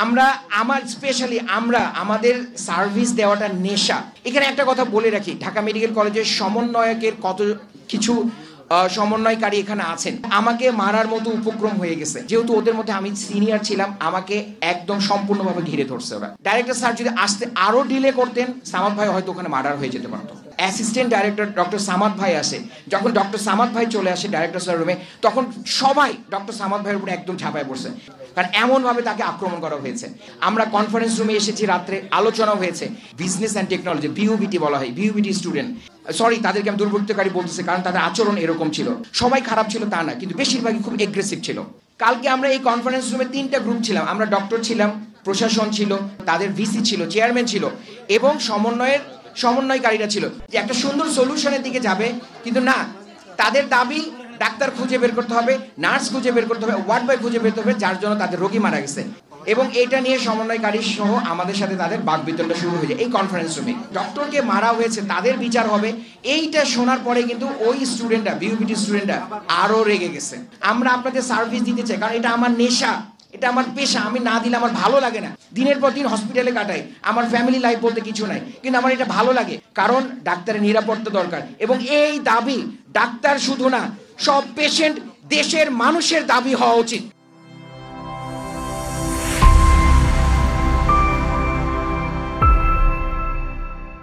আমরা স্পেশালি আমাদের সার্ভিস দেওয়াটা নেশা। এখানে একটা কথা বলে রাখি, ঢাকা মেডিকেল কলেজের সমন্বয়কের কত কিছু সমন্বয়কারী এখানে আছেন, আমাকে মারার মতো উপক্রম হয়ে গেছে। যেহেতু ওদের মধ্যে আমি সিনিয়র ছিলাম, আমাকে একদম সম্পূর্ণভাবে ঘিরে ধরছে ওরা। ডাইরেক্টর স্যার যদি আসতে আরো ডিলে করতেন, সামাদ ভাই হয়তো ওখানে মার্ডার হয়ে যেতে পারতো। অ্যাসিস্ট্যান্ট ডাইরেক্টর ডক্টর সামাদ ভাই আসে, যখন ডক্টর সামাদ ভাই চলে আসে ডাইরেক্টর স্যার রুমে, তখন সবাই ডক্টর সামাদ ভাইয়ের উপরে একদম ঝাঁপায় পড়ছে, কারণ এমনভাবে তাকে আক্রমণ করা হয়েছে। আমরা কনফারেন্স রুমে এসেছি, রাত্রে আলোচনা হয়েছে। বিজনেস অ্যান্ড টেকনোলজি, বিউবিটি বলা হয়, বিউবিটি স্টুডেন্ট, সরি তাদেরকে আমি দুর্বৃত্তকারী বলতেছি কারণ তাদের আচরণ এরকম ছিল। সবাই খারাপ ছিল তা না, কিন্তু বেশিরভাগই খুব এগ্রেসিভ ছিল। কালকে আমরা এই কনফারেন্স রুমে 3টা গ্রুপ ছিলাম। আমরা ডক্টর ছিলাম, প্রশাসন ছিল, তাদের ভিসি ছিল, চেয়ারম্যান ছিল, এবং সমন্বয়কারীরা ছিল, যে একটা সুন্দর সলিউশনের দিকে যাবে। কিন্তু না, তাদের দাবি ডাক্তার খুঁজে বের করতে হবে, নার্স খুঁজে বের করতে হবে, ওয়ার্ড বয় খুঁজে বের করতে হবে, যার জন্য তাদের রোগী মারা গেছে। এবং এটা নিয়ে সমন্বয়কারী সহ আমাদের সাথে তাদের বাকবিতণ্ডা শুরু হয়ে যায় এই কনফারেন্স রুমে। ডক্টরকে মারা হয়েছে, তাদের বিচার হবে, এইটা শোনার পরে কিন্তু ওই স্টুডেন্টরা, বিউবিটি স্টুডেন্টরা আরো রেগে গেছে। আমরা আপনাদের সার্ভিস দিতে চাই, কারণ এটা আমার নেশা, এটা আমার পেশা। আমি না দিলে আমার ভালো লাগে না। দিনের পর দিন হসপিটালে কাটাই, আমার ফ্যামিলি লাইফ বলতে কিছু নাই, কিন্তু আমার এটা ভালো লাগে, কারণ ডাক্তারের নিরাপত্তা দরকার। এবং এই দাবি ডাক্তার শুধু না, সব পেশেন্ট, দেশের মানুষের দাবি হওয়া উচিত।